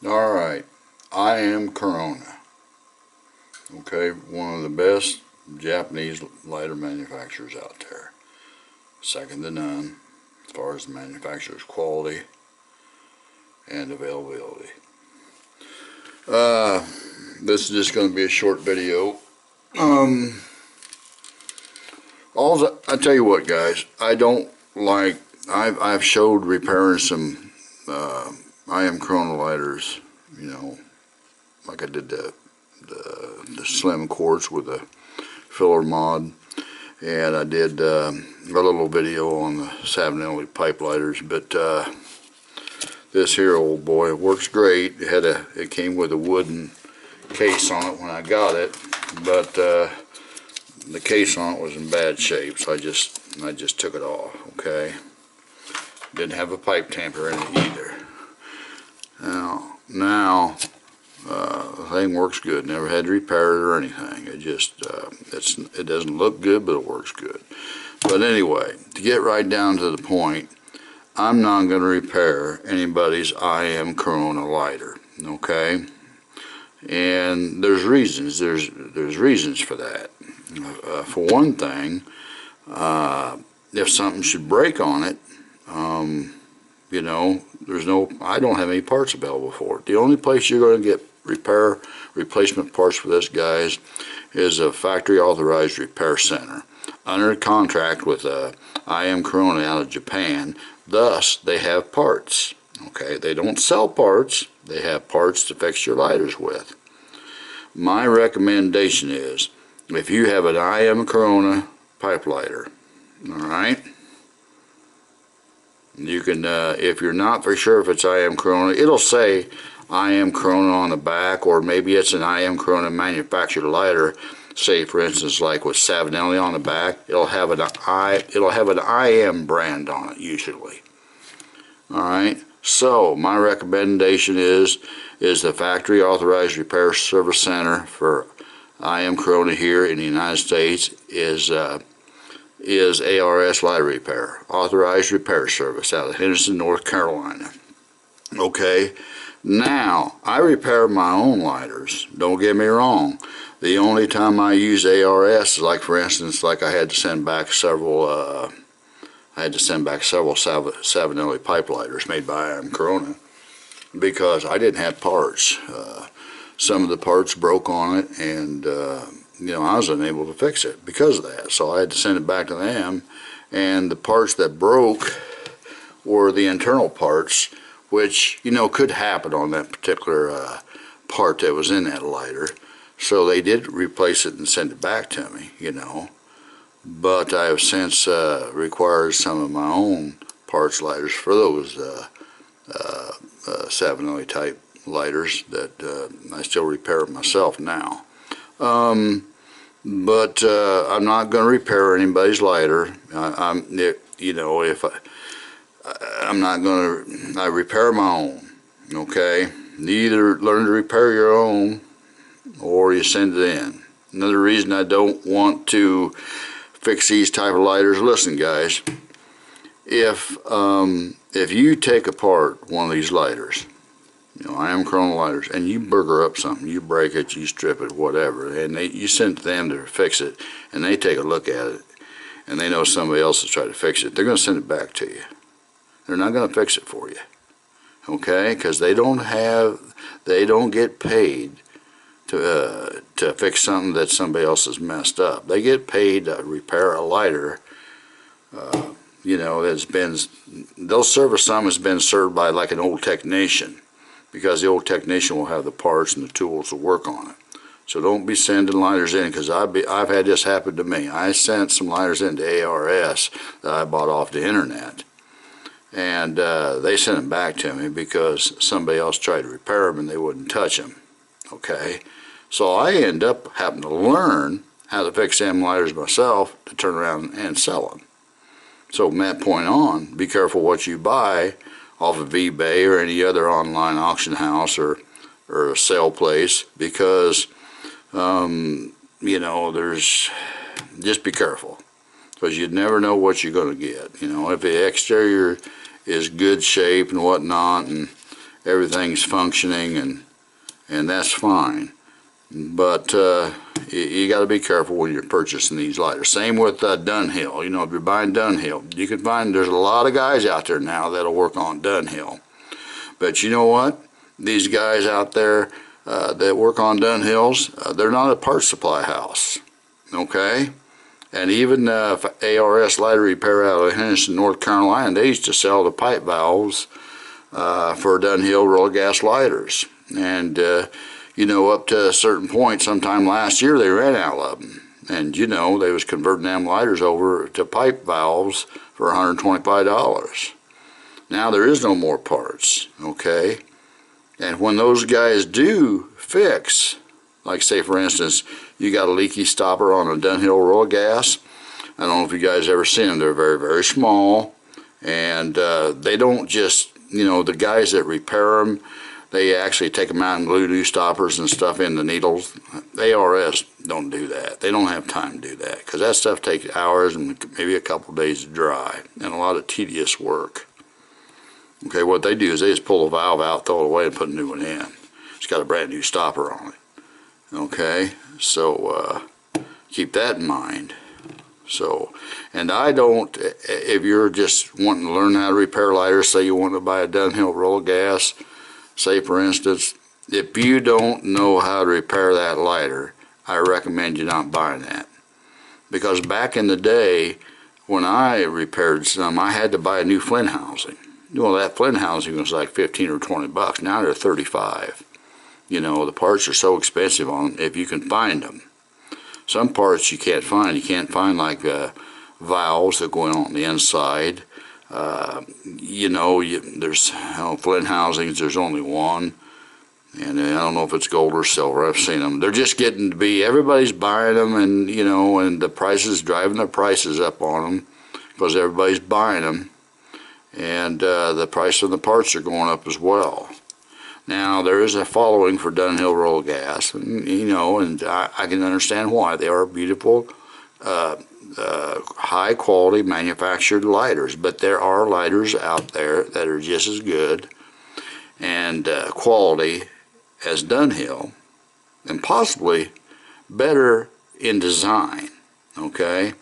Alright, I am Corona. Okay, one of the best Japanese lighter manufacturers out there. Second to none as far as the manufacturer's quality and availability. This is just going to be a short video. I tell you what, guys, I've showed repairing some I am Corona lighters, like I did the slim quartz with a filler mod, and I did a little video on the Savinelli pipe lighters, but this here old boy works great. It came with a wooden case on it when I got it, but the case on it was in bad shape, so I just took it off. Okay, didn't have a pipe tamper in it either. Now the thing works good. Never had to repair it or anything. It doesn't look good, but it works good. But anyway, to get right down to the point, I'm not going to repair anybody's I am Corona lighter. Okay, and there's reasons. There's reasons for that. For one thing, if something should break on it, I don't have any parts available for it. The only place you're going to get replacement parts for this, guys, is a factory authorized repair center under contract with I am Corona out of Japan. Thus, they have parts. Okay, they don't sell parts. They have parts to fix your lighters with. My recommendation is, if you have an I am Corona pipe lighter, all right, you can, if you're not for sure if it's I am Corona, it'll say I am Corona on the back, or maybe it's an I am Corona manufactured lighter. Say, for instance, like with Savinelli on the back, it'll have an I am brand on it usually. All right. So my recommendation is the factory authorized repair service center for I am Corona here in the United States is ARS Lighter Repair, authorized repair service out of Henderson, North Carolina. Okay, now I repair my own lighters. Don't get me wrong. The only time I use ARS is, like, for instance, like I had to send back several Savinelli pipe lighters made by I am Corona because I didn't have parts. Some of the parts broke on it, and I was unable to fix it because of that. So I had to send it back to them, and the parts that broke were the internal parts, which could happen on that particular part that was in that lighter. So they did replace it and send it back to me, but I have since required some of my own parts lighters for those Savinelli type lighters that I still repair myself now. But I'm not going to repair anybody's lighter. I repair my own. Okay, you either learn to repair your own or you send it in. Another reason I don't want to fix these type of lighters. Listen, guys, if you take apart one of these lighters, I am Corona lighters, and you burger up something, you break it, you strip it, whatever, and you send it to them to fix it, and they take a look at it, and they know somebody else has tried to fix it, they're going to send it back to you. They're not going to fix it for you, okay? Because they don't get paid to fix something that somebody else has messed up. They get paid to repair a lighter. They'll service something that's been served by like an old technician, because the old technician will have the parts and the tools to work on it. So don't be sending lighters in, because I've had this happen to me. I sent some lighters into ARS that I bought off the internet, and they sent them back to me because somebody else tried to repair them and they wouldn't touch them. Okay, so I end up having to learn how to fix them lighters myself to turn around and sell them. So from that point on, be careful what you buy off of eBay or any other online auction house or a sale place, because there's, just be careful, because you never know what you're going to get. If the exterior is good shape and whatnot, and everything's functioning, and that's fine. But you got to be careful when you're purchasing these lighters. Same with Dunhill. You know, if you're buying Dunhill, you can find there's a lot of guys out there now that'll work on Dunhill. But you know what? These guys out there that work on Dunhills, they're not a parts supply house, okay? And even ARS Lighter Repair out of Henderson, North Carolina, they used to sell the pipe valves for Dunhill roller gas lighters. And you know, up to a certain point, sometime last year, they ran out of them. And, you know, they was converting them lighters over to pipe valves for $125. Now there is no more parts, okay? And when those guys do fix, like say for instance, you got a leaky stopper on a Dunhill roller gas. I don't know if you guys ever seen them. They're very, very small. And they don't just, you know, the guys that repair them, they actually take them out and glue new stoppers and stuff in the needles. ARS don't do that. They don't have time to do that because that stuff takes hours and maybe a couple of days to dry and a lot of tedious work. Okay, what they do is they just pull the valve out, throw it away, and put a new one in. It's got a brand new stopper on it. Okay, so keep that in mind. So, and I don't, if you're just wanting to learn how to repair lighters, say you want to buy a Dunhill roller gas, say for instance, if you don't know how to repair that lighter, I recommend you not buying that. Because back in the day, when I repaired some, I had to buy a new flint housing. Well, that flint housing was like 15 or 20 bucks. Now they're 35. You know, the parts are so expensive on them if you can find them. Some parts you can't find. You can't find like valves that go in on the inside. You know, there's flint housings, there's only one, and I don't know if it's gold or silver. I've seen them. They're just getting to be, everybody's buying them, and you know, and the prices, driving the prices up on them because everybody's buying them, and the price of the parts are going up as well. Now there is a following for Dunhill roller gas, and you know, and I can understand why. They are beautiful, high quality manufactured lighters, but there are lighters out there that are just as good and quality as Dunhill, and possibly better in design. Okay,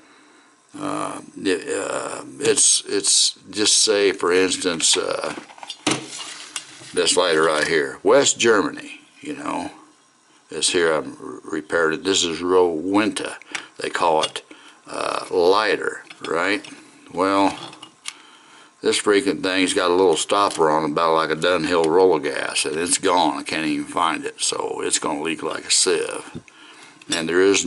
it's just say for instance this lighter right here, West Germany. You know, this here I've repaired it. This is Rowenta. They call it lighter, right? Well, this freaking thing's got a little stopper on it, about like a Dunhill roller gas, and it's gone. I can't even find it, so it's going to leak like a sieve. And there's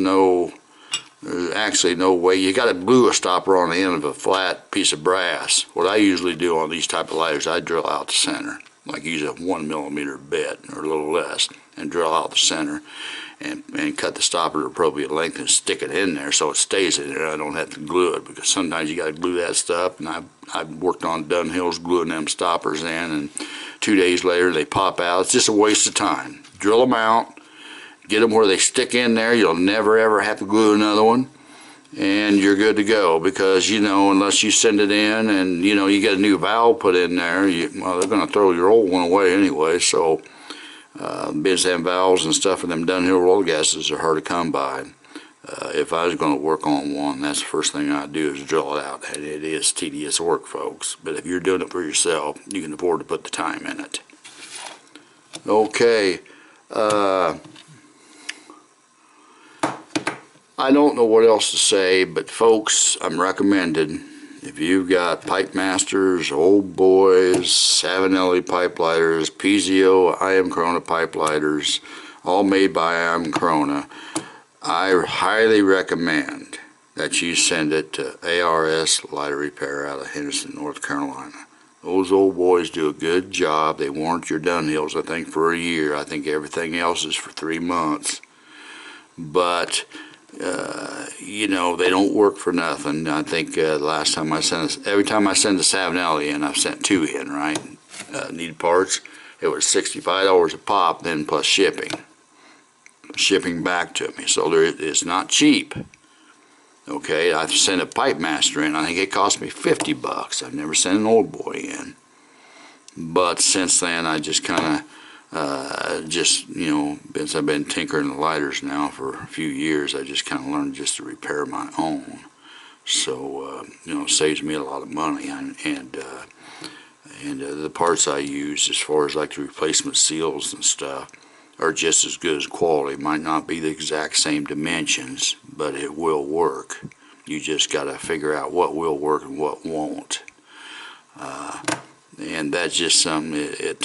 actually no way. You got to glue a stopper on the end of a flat piece of brass. What I usually do on these type of lighters, I drill out the center, like use a 1mm bit or a little less, and drill out the center. And cut the stopper to appropriate length and stick it in there so it stays in there. I don't have to glue it, because sometimes you got to glue that stuff, and I've worked on Dunhills gluing them stoppers in, and 2 days later they pop out. It's just a waste of time. Drill them out, get them where they stick in there. You'll never ever have to glue another one, and you're good to go, because you know, unless you send it in and you know you get a new valve put in there, well, they're going to throw your old one away anyway. So bids and valves and stuff for them Dunhill roller gases are hard to come by. If I was going to work on one, that's the first thing I'd do is drill it out. And it is tedious work, folks. But if you're doing it for yourself, you can afford to put the time in it. Okay. I don't know what else to say, but folks, I'm recommended, if you've got Pipe Masters, Old Boys, Savinelli pipe lighters, Pizio, IM Corona pipe lighters, all made by IM Corona, I highly recommend that you send it to ARS Lighter Repair out of Henderson, North Carolina. Those old boys do a good job. They warrant your Dunhills, I think, for a year. I think everything else is for 3 months. But you know, they don't work for nothing. I think the last time I sent, every time I send a Savinelli in, I've sent 2 in, right? Needed parts. It was $65 a pop, then plus shipping back to me. So it's not cheap. Okay, I've sent a Pipe Master in. I think it cost me 50 bucks. I've never sent an Old Boy in. But since then, I just kind of, since I've been tinkering the lighters now for a few years, I just kind of learned just to repair my own. So, it saves me a lot of money. And the parts I use, as far as like the replacement seals and stuff, are just as good as quality. Might not be the exact same dimensions, but it will work. You just got to figure out what will work and what won't. And that's just something, it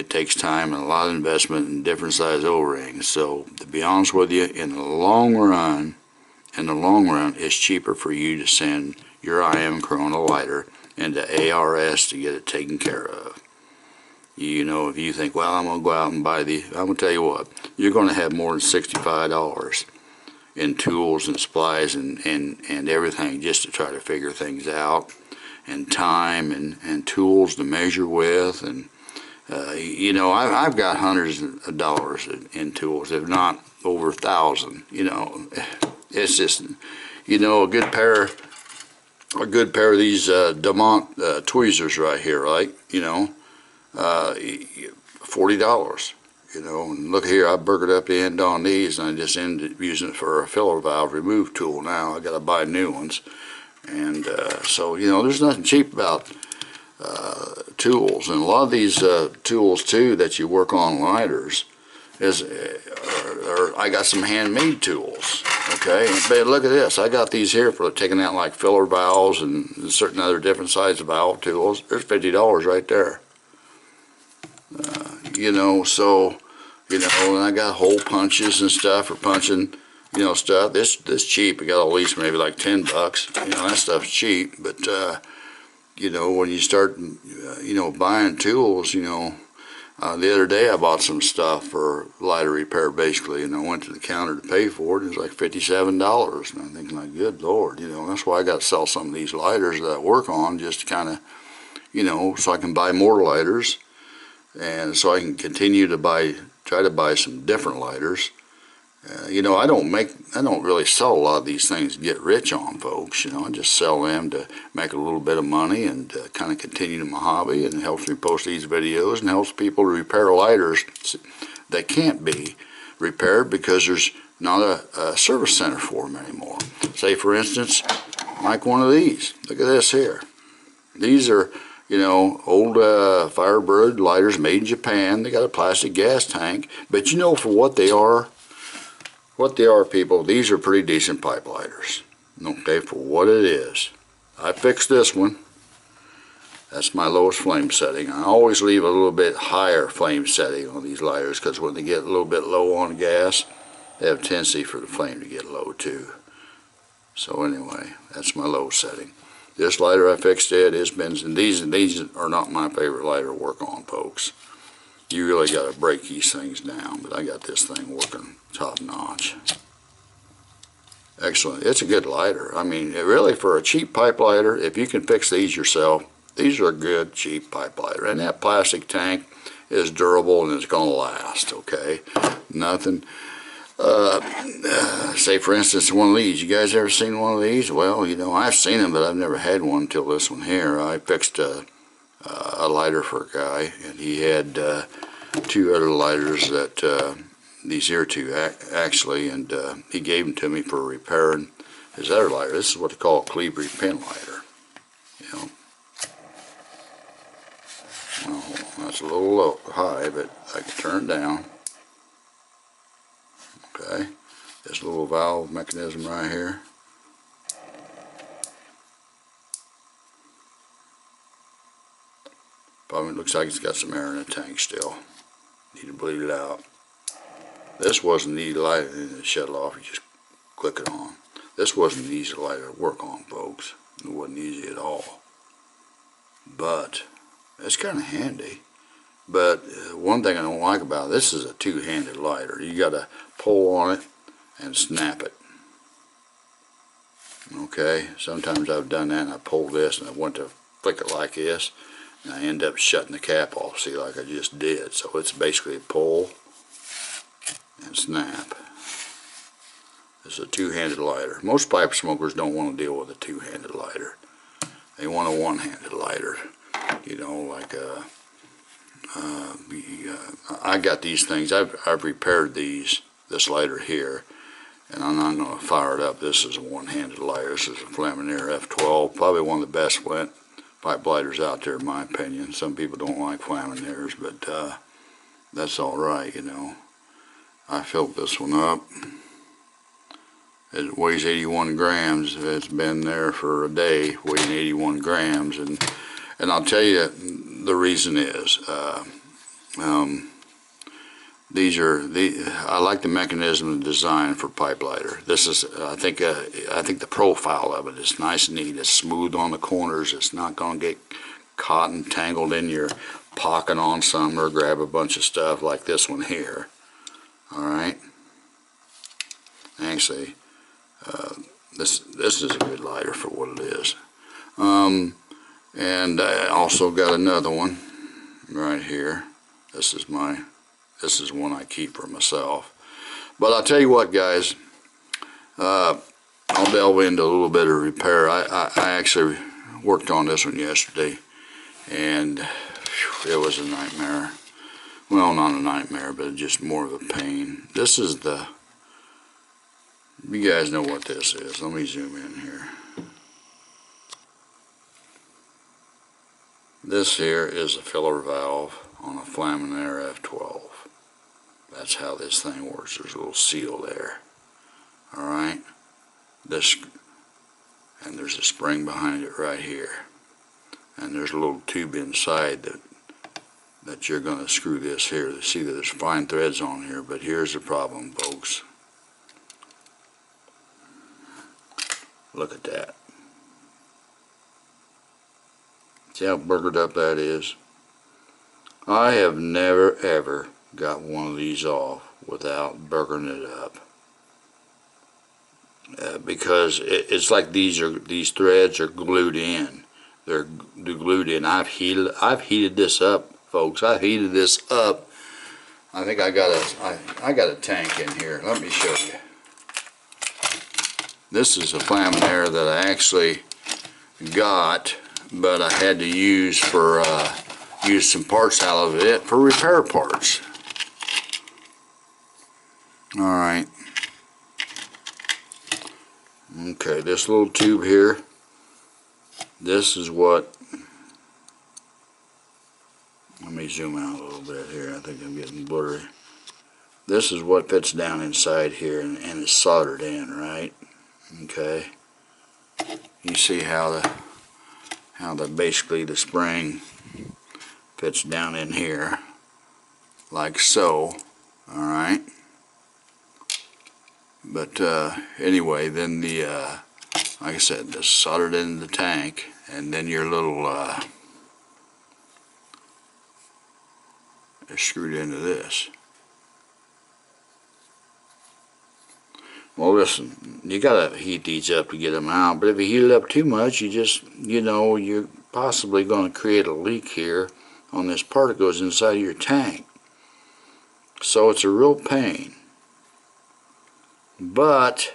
takes time and a lot of investment in different size O-rings. So to be honest with you, in the long run, it's cheaper for you to send your IM Corona lighter into ARS to get it taken care of. If you think, well, I'm going to go out and buy these, I'm going to tell you what, you're going to have more than $65 in tools and supplies and everything just to try to figure things out, and time and tools to measure with. And I've got hundreds of dollars in tools, if not over 1,000. It's just, a good pair of these Demont tweezers right here, right? $40. And look here, I burgered up the end on these, and I just ended up using it for a filler valve remove tool. Now I got to buy new ones, and so there's nothing cheap about tools. And a lot of these tools too that you work on lighters I got some handmade tools. Okay, but look at this. I got these here for taking out like filler valves and certain other different size valve tools. There's $50 right there. And I got hole punches and stuff for punching, stuff. This cheap. I got at least maybe like $10. That stuff's cheap. But when you start, buying tools, the other day I bought some stuff for lighter repair basically, and I went to the counter to pay for it. It was like $57, and I'm thinking like, good Lord, that's why I got to sell some of these lighters that I work on, just to kind of, so I can buy more lighters. And so I can continue to try to buy some different lighters. I don't really sell a lot of these things to get rich on, folks. I just sell them to make a little bit of money and kind of continue my hobby, and it helps me post these videos and helps people to repair lighters that can't be repaired because there's not a service center for them anymore. Say, for instance, like one of these. Look at this here. These are old Firebird lighters made in Japan. They got a plastic gas tank, but for what they are, people, these are pretty decent pipe lighters. Okay, for what it is. I fixed this one. That's my lowest flame setting. I always leave a little bit higher flame setting on these lighters because when they get a little bit low on gas, they have a tendency for the flame to get low too. So anyway, that's my low setting. This lighter I fixed has been, and these are not my favorite lighter to work on, folks. You really got to break these things down, but I got this thing working top notch. Excellent. It's a good lighter. I mean, really, for a cheap pipe lighter, if you can fix these yourself, these are a good cheap pipe lighter. And that plastic tank is durable and it's going to last, okay? Nothing. Say, for instance, one of these. You guys ever seen one of these? Well, I've seen them, but I've never had one until this one here. I fixed a lighter for a guy, and he had two other lighters that these here two actually, and he gave them to me for repairing his other lighter. This is what they call a Cleaver pin lighter. Well, that's a little low, high, but I can turn it down. Okay, this little valve mechanism right here. Probably looks like it's got some air in the tank still. Need to bleed it out. This wasn't easy to light it and shut it off. You just click it on. This wasn't easy to light or work on, folks. It wasn't easy at all. But it's kind of handy. But one thing I don't like about this is a two-handed lighter. You got to pull on it and snap it. Okay, sometimes I've done that and I pull this and I went to flick it like this and I end up shutting the cap off, see, like I just did. So it's basically pull and snap. It's a two-handed lighter. Most pipe smokers don't want to deal with a two-handed lighter. They want a one-handed lighter. I got these things. I've repaired this lighter here, and I'm not going to fire it up. This is a one-handed lighter. This is a Flaminaire F12, probably one of the best flint pipe lighters out there, in my opinion. Some people don't like Flaminaires, but that's all right, you know. I filled this one up. It weighs 81 grams. It's been there for a day, weighing 81 grams, and I'll tell you the reason is. I like the mechanism and design for pipe lighter. This is, I think the profile of it is nice and neat. It's smooth on the corners. It's not going to get caught and tangled in your pocket on some or grab a bunch of stuff like this one here. All right. Actually, this is a good lighter for what it is. And I also got another one right here. This is one I keep for myself. But I'll tell you what, guys, I'll delve into a little bit of repair. I actually worked on this one yesterday, and it was a nightmare. Well, not a nightmare, but just more of a pain. This is you guys know what this is. Let me zoom in here. This here is a filler valve on a Flaminaire F12. That's how this thing works. There's a little seal there. Alright? And there's a spring behind it right here. And there's a little tube inside that you're going to screw this here. See that there's fine threads on here, but here's the problem, folks. Look at that. See how burgered up that is? I have never ever got one of these off without burgering it up. Because it's like these threads are glued in. They're glued in. I've heated this up, folks. I've heated this up. I think I got a tank in here. Let me show you. This is a Flaminaire that I actually got, but I had to use some parts out of it for repair parts. Alright. Okay, this little tube here, this is what, let me zoom out a little bit here, I think I'm getting blurry. This is what fits down inside here and is soldered in, right? Okay. You see how basically the spring fits down in here, like so, alright? But anyway, then like I said, this soldered in the tank, and then your little is screwed into this. Well, listen, you gotta heat these up to get them out, but if you heat it up too much, you're possibly going to create a leak here on this part that goes inside of your tank. So it's a real pain. But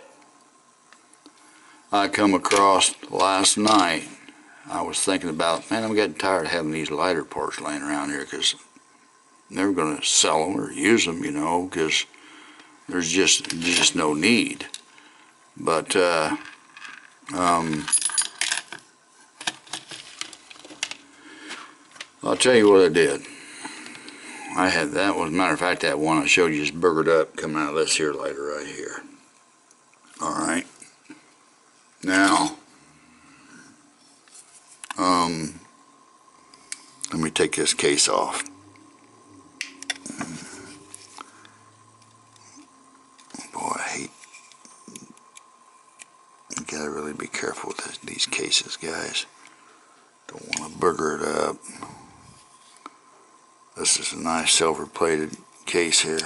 I come across last night, I was thinking about, man, I'm getting tired of having these lighter parts laying around here, because I'm never going to sell them or use them, you know, because there's just no need. But I'll tell you what I did. I had that one, as a matter of fact, that one I showed you just burgered up coming out of this here lighter right here. Alright. Now, let me take this case off. Boy, I hate, you gotta really be careful with these cases, guys. Don't want to burger it up. This is a nice silver plated case here.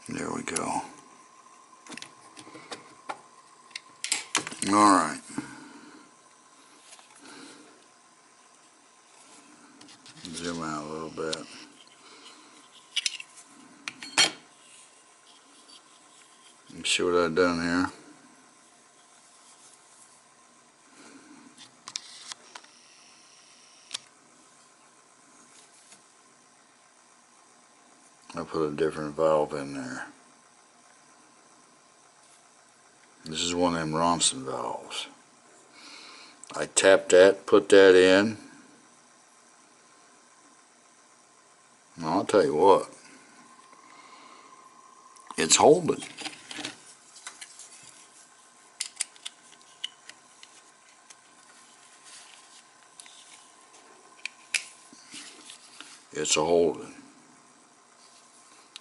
There we go. All right. Zoom out a little bit. Let me see what I've done here. I put a different valve in there. This is one of them Ronson valves. I tapped that, put that in. Now, I'll tell you what, it's holding. It's a holding.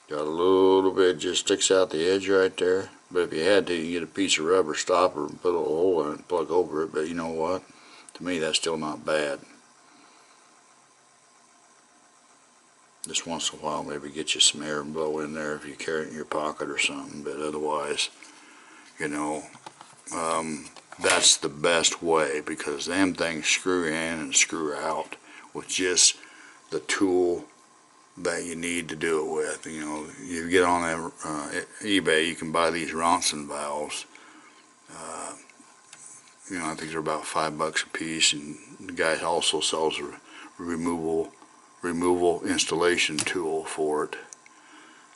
Got a little bit, just sticks out the edge right there. But if you had to, you get a piece of rubber stopper and put a little hole in it and plug over it. But you know what? To me, that's still not bad. Just once in a while, maybe get you some air and blow in there if you carry it in your pocket or something. But otherwise, you know, that's the best way, because them things screw in and screw out with just the tool that you need to do it with. You know, you get on eBay, you can buy these Ronson valves. You know, I think they're about $5 a piece, and the guy also sells a removal installation tool for it.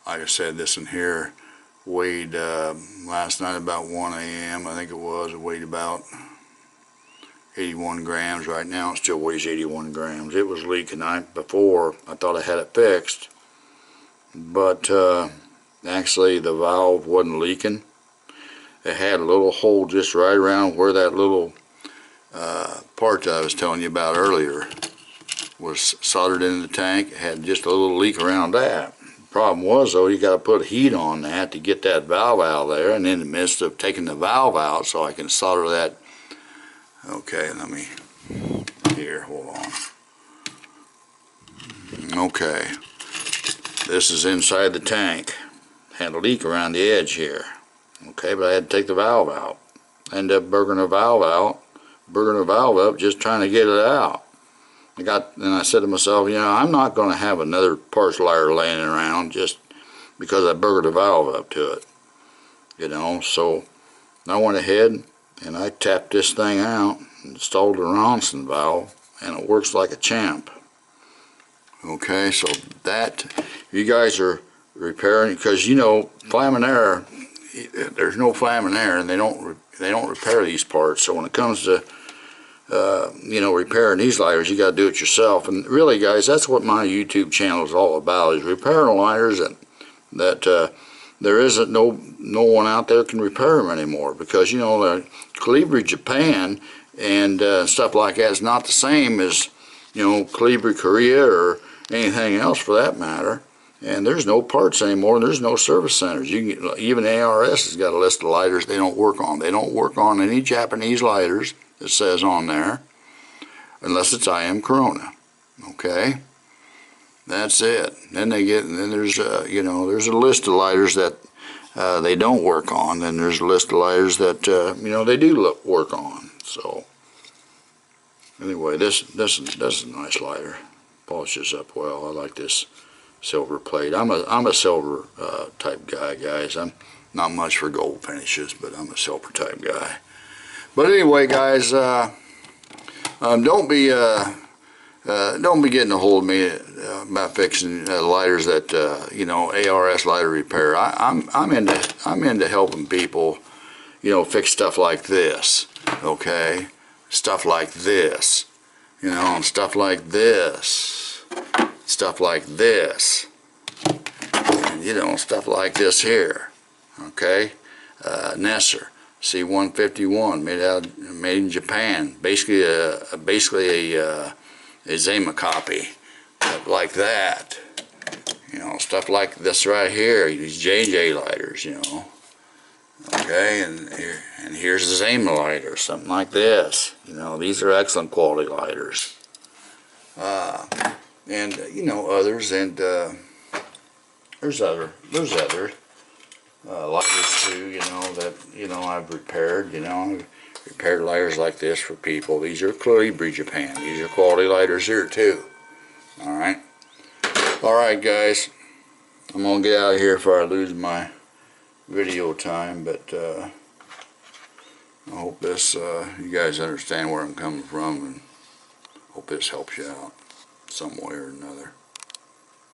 Like I said, this in here weighed last night about 1 a.m. I think it weighed about 81 grams. Right now it still weighs 81 grams. It was leaking. Before I thought I had it fixed, but actually the valve wasn't leaking. It had a little hole just right around where that little part that I was telling you about earlier was soldered into the tank. It had just a little leak around that. The problem was, though, you got to put heat on that to get that valve out of there, and in the midst of taking the valve out so I can solder that. Okay, let me, here, hold on. Okay, this is inside the tank. Had a leak around the edge here. Okay, but I had to take the valve out. I ended up burning the valve up just trying to get it out. And I said to myself, you know, I'm not going to have another parts lighter laying around just because I burgered the valve up to it. You know, so I went ahead and I tapped this thing out, installed the Ronson valve, and it works like a champ. Okay, so that, you guys are repairing, because you know, Flaminaire, there's no Flaminaire, and they don't repair these parts. So when it comes to you know, repairing these lighters, you got to do it yourself. And really, guys, that's what my YouTube channel is all about: is repairing lighters that there isn't no one out there can repair them anymore. Because you know, Colibri Japan and stuff like that is not the same as, you know, Colibri Korea or anything else for that matter. And there's no parts anymore, and there's no service centers. Even ARS has got a list of lighters they don't work on. They don't work on any Japanese lighters, it says on there, unless it's IM Corona. Okay, that's it. Then there's you know, there's a list of lighters that they don't work on. Then there's a list of lighters that you know, they do work on. So anyway, this is a nice lighter. Polishes up well. I like this silver plate. I'm a silver type guy, guys. I'm not much for gold finishes, but I'm a silver type guy. But anyway, guys, don't be getting a hold of me about fixing lighters that you know, ARS lighter repair. I'm into helping people, you know, fix stuff like this. Okay, stuff like this, you know, stuff like this, stuff like this, and, you know, stuff like this here. Okay, Nesser C151, made in Japan, basically a Zama copy, like that. You know, stuff like this right here, these JJ lighters, you know. Okay, and here's a Zama lighter, something like this. You know, these are excellent quality lighters. And you know, others, and there's other lighters too, you know, that, you know, I've repaired. You know, I've repaired lighters like this for people. These are Colibri Japan. These are quality lighters here too. Alright, guys, I'm gonna get out of here before I lose my video time, but I hope this, you guys understand where I'm coming from, and hope this helps you out some way or another.